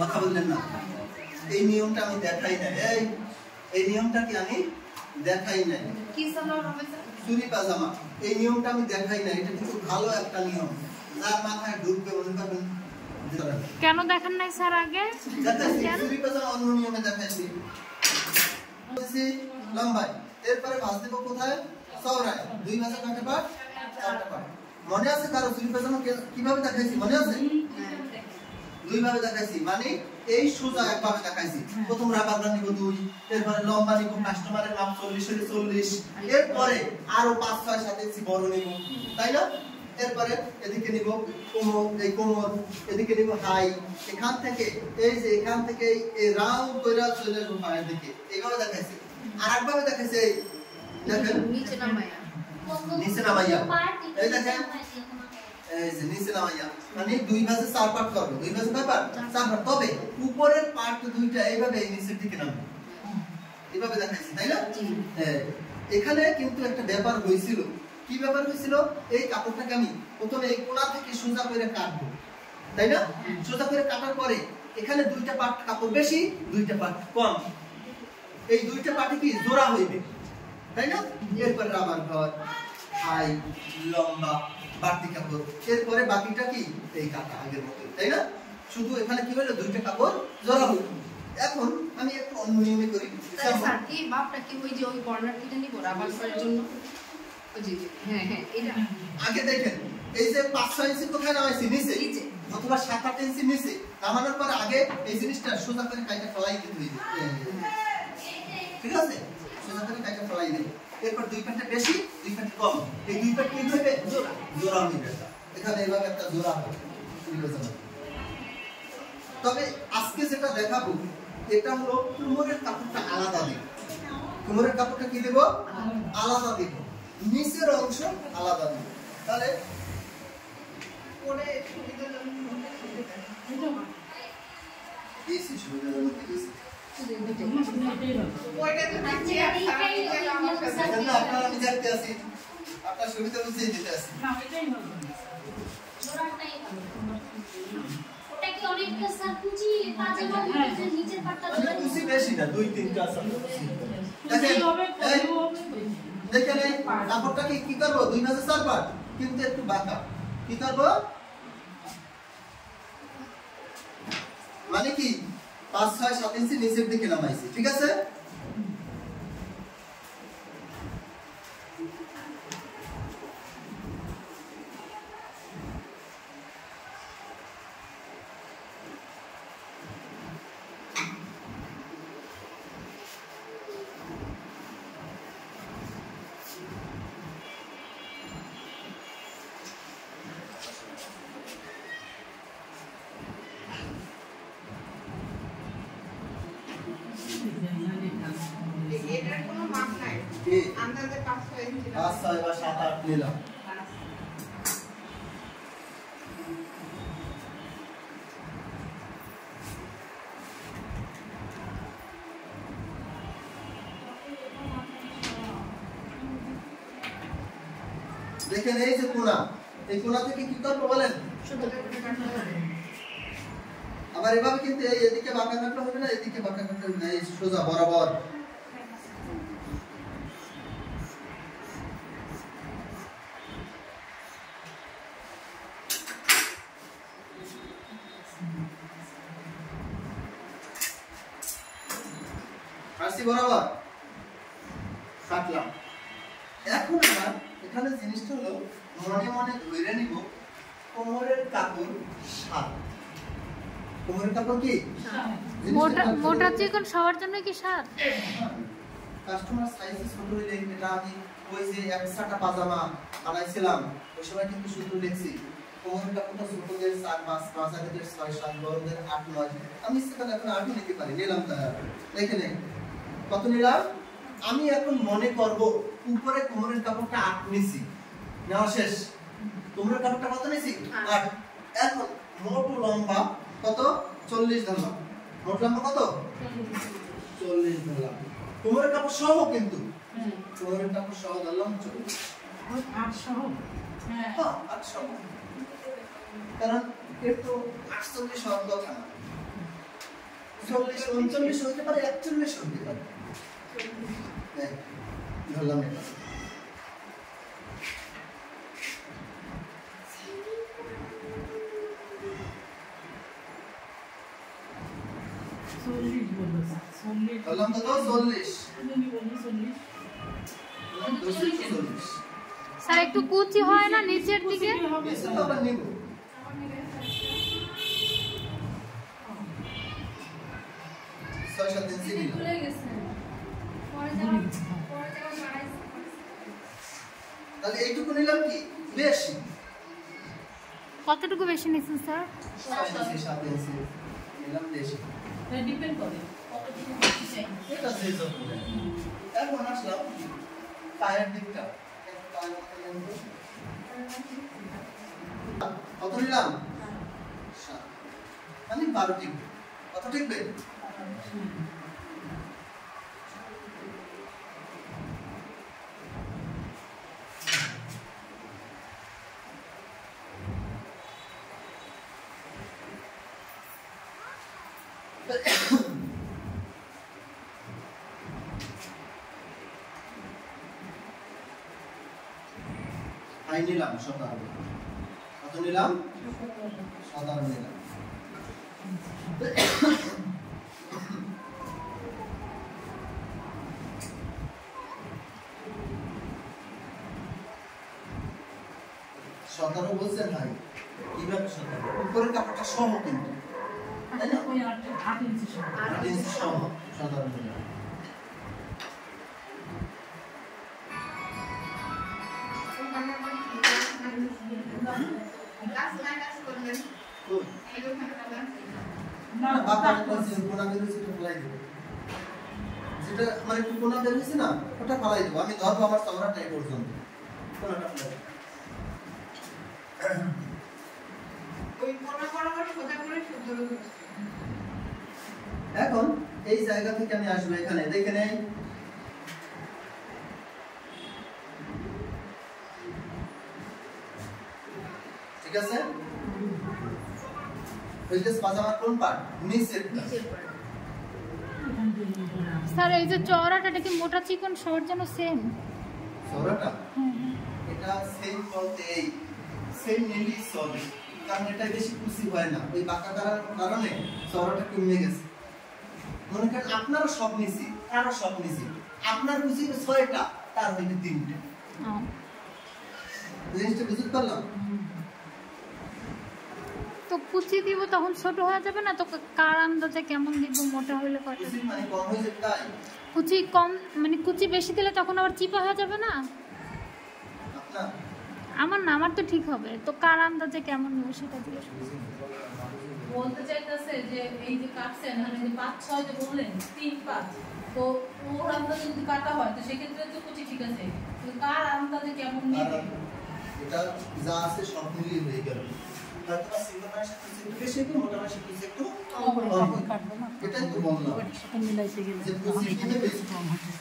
কথা বললেন না, এই নিয়মটা আমি দেখাই নাই। এই নিয়মটা কি আমি দেখাই নাই? কি সালোয়ার হবে স্যার? চুরি পাজামা, এই নিয়মটা আমি দেখাই নাই। এটা কিন্তু ভালো একটা নিয়ম, যার মাথায় ঢুকবে মনে করবেন। কেন দেখেন নাই স্যার আগে? চুরি পাজামা অন্য নিয়মে দেখাইছি। লম্বাই, এরপরে ভাঁজ দেব কোথায়? চওড়ায়। 2 ভাঁজে কয়টা পাট? 4টা পাট। মনে আছে কারো চুরি পাজামা কিভাবে দেখাইছি? মনে আছে? 2 ভাবে দেখাইছি, মানে এই সোজা একভাবে দেখাইছি। প্রথম রাবার নিব 2, এরপরে লম্বা নিব, কাস্টমারের মাপ 40 এর 40, এরপরে আরো 5 6 7 ইঞ্চি বড় নিব, তাই না? এরপরে এদিকে নিব কোমর, এই কোমর, এদিকে নিব হাই, এখান থেকে এই যে এখান থেকে এই রাউন্ড কইরা চলে আসবো পায়ের দিকে। এইভাবে দেখাইছি। আর একভাবে দেখাইছি, এই দেখেন নিচে নামায়া, নিচে নামাইয়া, এই দেখেন এই যে নিচে নামাইয়া, মানে 2 ভাঁজে 4 পাট করব। 2 ভাঁজে কয় পাট? 4 পাট। তবে উপরের পাট দুইটা এইভাবে এই নিচের দিকে নামবে, এইভাবে দেখাইছি, তাই না? হ্যাঁ। এখানে কিন্তু একটা ব্যাপার হইছিল। কি ব্যাপার হইছিল? এই কাপড়টাকে আমি প্রথমে এই কোণা থেকে সোজা করে কাটবো, তাই না? সোজা করে কাটার পরে এখানে 2টা পাট কাপড় বেশি, 2টা পাট কম। এই 2টা পাটে কি জোড়া হইবে, তাই না? এরপর রাবার ঘর, হাই, লম্বা, বাড়তি কাপড়, এরপরে বাকিটা কি এই কাটা আগের মতো, তাই না? শুধু এখানে কি হলো? 2টা কাপড় জোড়া হলো। এখন আমি একটু অন্য নিয়মে করি। স্যার এই মাপটা কি ওই যে ওই কর্নার থেকে নিব রাবার করার জন্য? জি জি, হ্যাঁ হ্যাঁ, এটা আগে দেখেন, এই যে 5 6 ইঞ্চি কোথায় নামাইছি? নিচে, অথবা 7 8 ইঞ্চি নিচে নামানোর পরে আগে এই জিনিসটা সোজা করে কাইটা ফলাই দিতে হইবে, ঠিক আছে? সোজা করে কাইটা ফলাই দিবে। এরপর 2 পাটে বেশি, 2 পাটে কম, এই 2 পাট কি হবে? জোড়া, জোড়া হইবে। এখানে এইভাবে একটা জোড়া হবে। তবে আজকে যেটা দেখাবো এটা হলো কোমরের কাপড়টা আলাদা দেব। কোমরের কাপড়টা কি দেব? আলাদা দেব, নিচের অংশ আলাদা দেব। তাহলে পরে সুবিধাজনক দিয়েছি, সুবিধাজনক দিয়েছি। ওইটা তো দিচ্ছি আপনারা আমি দেখতে আসি, আপনার সুবিধা বুঝিয়ে দিতে আসি। না এটাই হবে, জোড়াটাই হবে। ওটা কি অনেকটা স্যার কুচি পাজামা যে নিচের পাটটা জোড়া কুচি বেশি না, 2 3টা আছে। দেখেন দেখেন এই কাপড়টা কি করব? 2 ভাঁজে 4 পাট, কিন্তু একটু বাঁকা। কি করব? মানে কি 5 6 7 ইঞ্চি নিচের দিকে নামাইছি, ঠিক আছে? এটার কোনো মাপ নাই, আন্দাজে 5 6 ইঞ্চি, 5 6 বা 7 8 নিলাম। দেখেন এই যে কোণা, এই কোণা থেকে কি করব বলেন? আবার এভাবে কিন্তু এই এদিকে বাঁকা কাটলে হবে না, এদিকে বাঁকা কাটলে হবে না, এই সোজা বরাবর। আসি বরাবর কাটলাম। এখন আমরা এখানে জিনিসটা হলো মনে মনে ধরে নিব কোমরের কাপড় 7। কোমরের কাপড় কি? মোটা চিকন সবার জন্য কি 7? কাস্টমার সাইজ ছোট হইলে এটা আমি ওই যে একসাটা পাজামা বানাইছিলাম ওই সময় কিন্তু শুধু লিখছি কোমরের কাপড়টা ছোট দিয়ে 4 5 বাচ্চাদের 6 7 বড়দের 8 9, আমি সেখানে এখন 8 নিতে পারি, নিলাম। দেখেন কত নিলাম? আমি এখন মনে করব উপরে কোমরের কাপড়টা 8 নিছি, নেওয়া শেষ। কোমরের কাপড়টা কত নিছি? 8। এখন মোট লম্বা কত? 40 ধরলাম। মোট লম্বা কত? 40 ধরলাম। কোমরের কাপড় সহ, কিন্তু কোমরের কাপড় সহ ধরলাম 40। 8 সহ? হ্যাঁ 8 সহ, কারণ একটু 48 সহ দরকার। 40 39 হতে পারে 41 হতে পারে ধরলাম এটা ধরলাম তো 40 স্যার একটু কুচি হয় না নিচের দিকে এসে তো আবার নিব তাহলে এইটুকু নিলাম কি বেশি কতটুকু বেশি নিছেন স্যার 7 ইঞ্চি নিলাম বেশি ডিপেন্ড করে কতটুকু বেশি চাই এটা সেই জন্য এখন আসলাম পায়ের দিকটা কত নিলাম 7 মানে 12 টিকবে কত টিকবে আই নিলাম 17 কত নিলাম 17 নিলাম সতেরো বলছেন ভাই কিভাবে 17 উপরের কাপড়টা সহ কিন্তু তাই না ওই 8 ইঞ্চি সহ 8 ইঞ্চি সহ 17 নিলাম না বাবা বলছে কোনা বেরোছে তো ফলাই দেব যেটা মানে একটু কোনা বেরোছে না ওটা ফলাই দেব আমি ধরবো আমার চওড়াটাই পর্যন্ত কোনাটা ফলাই ওই কোনা বরাবর সোজা করে শুদ্ধ করে এখন এই জায়গা থেকে আমি আসবো এখানে দেখে নেই ঠিক আছে ওইটাস পাজামার কোন পার্ট নিচের পার্ট স্যার এই যে চওড়াটা এটা কি মোটা চিকন সবার জন্য সেম চওড়াটা এটা সেম বলতে এই সেম নিলি চলে কারণ এটা বেশি কুচি হয় না ওই বাঁকা কারণে চওড়াটা কমে গেছে মনে করেন আপনারও সব নিছি তারও সব নিছি আপনার কুচি 6টা তার হইবে 3টা জিনিসটা বুঝতে পারলাম তো কুচি দিব তখন ছোট হয়ে যাবে না তো কার আন্দাজে কেমন দিব মোটা হলে কত কুচি মানে কম হয়ে যাবে তাই কুচি কম মানে কুচি বেশি দিলে তখন আবার চিপা হয়ে যাবে না আপনার আমার না আমার তো ঠিক হবে তো কার আন্দাজে কেমন হবে সেটা দিয়ে বলতে চাইতেছে যে এই যে কাটছেন মানে যে 5-6 যে বললেন 3-5 তো ওর আন্দাজে যদি কাটা হয় তো সেক্ষেত্রে তো কুচি ঠিক আছে তো কার আন্দাজে কেমন নিবে এটা যা আছে সব মিলিয়ে হয়ে গেল হয়তো সিঙ্গেল মানে একটু বেশি একটু মোটা মানে একটু কাটবো না এটাই তো বললাম সেটা মিলাইতে গেলে যে কুচি দিতে বেশি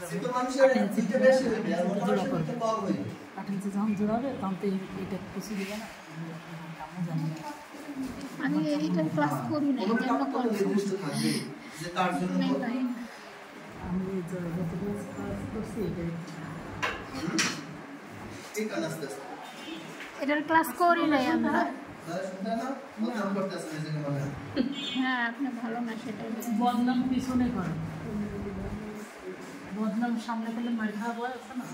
সিঙ্গেল মানুষের দিতে বেশি হবে আর মোটা মানুষের দিতে কম হবে 8 ইঞ্চি যখন জোড়াবে তখন তো এটা কুচি দিবে না আমি জানি না আমি এইটা ক্লাস করি না কোনো এটা কাপড় তো নির্দিষ্ট থাকবে যে তার জন্য আমি যতটুকু কাজ করছি এটাই ঠিক আছে এটার ক্লাস করি নাই আমরা হ্যাঁ আপনি ভালো না সেটাই বদনাম পিছনে করে বদনাম সামনে পেলে মার খাওয়া বয় আছে না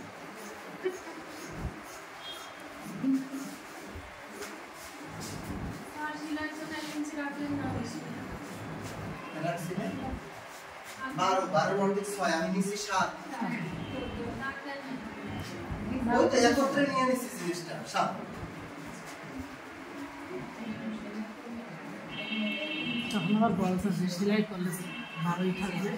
আমি নিচ্ছি 7 ওই তো একত্রে নিয়ে নিচ্ছি জিনিসটা 7 তখন আবার বলছে যে সেলাই করলে ভালোই থাকবে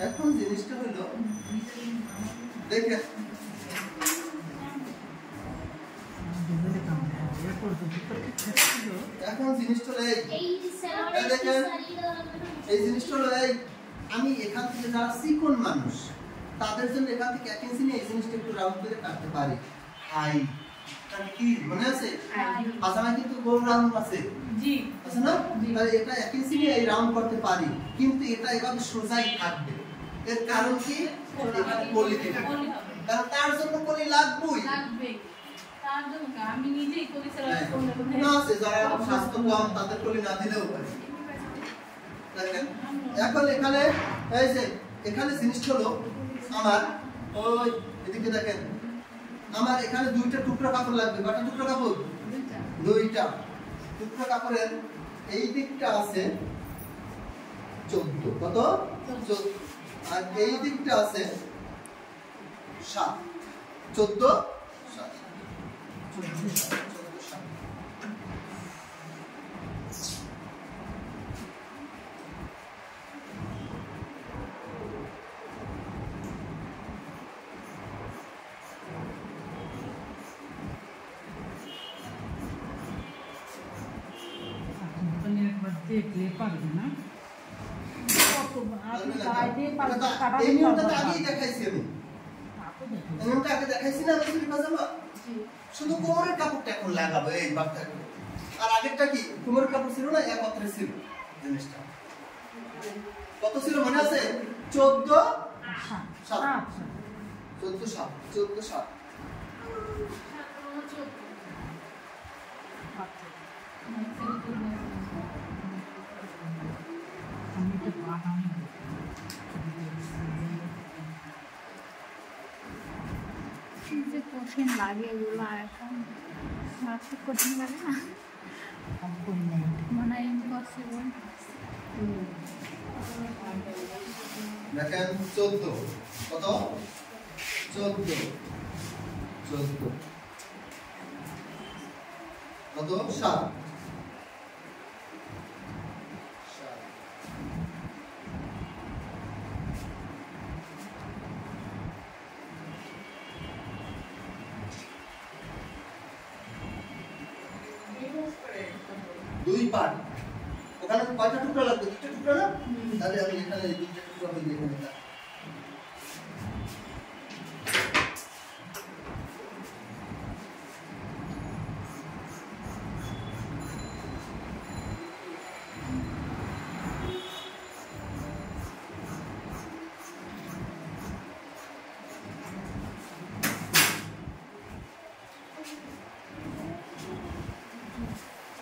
এখন জিনিসটা হলো দেখে এখন জিনিসটা এই দেখেন এই জিনিসটা আমি এখান থেকে যারা চিকন মানুষ তাদের জন্য এখান থেকে 1 ইঞ্চি নিয়ে এই জিনিসটা একটু রাউন্ড করে কাটতে পারি হাই তাহলে কি মনে আছে আসামে কিন্তু গোল রাউন্ড আছে জি আছে না তাহলে এটা 1 ইঞ্চি নিয়ে এই রাউন্ড করতে পারি কিন্তু এটা এভাবে সোজাই থাকবে এর কারণ কি এখানে পলি দিতে পলি হবে কারণ তার জন্য পলি লাগবেই তার জন্য আমি নিজেই পলি ছাড়া করলে না আছে যারা স্বাস্থ্য কম তাদের পলি না দিলেও পারে দেখেন এখন এখানে এই যে এখানে জিনিসটা হলো আমার ওই এদিকে দেখেন আমার এখানে দুইটা টুকরা কাপড় লাগবে কয়টা টুকরা কাপড় দুইটা টুকরা কাপড়ের এই দিকটা আছে 14 কত 14 আর এই দিকটা আছে 7 14 7 দেখলে পারবে না শুধু কোমরের কাপড়টা এখন লাগাবো এই বাচ্চা আর আগেরটা কি কোমরের কাপড় ছিল না একত্রে ছিল জিনিসটা কত ছিল মনে আছে 14 7 যে কঠিন লাগে এগুলো এখন খুব কঠিন লাগে না মানে ইম্পসিবল দেখেন 14 কত 14 কত 7 দুই পার্ট ওখানে কয়টা টুকরা লাগবে দুটো টুকরা না তাহলে আমি এখানে দুটো টুকরা দিয়ে এখানে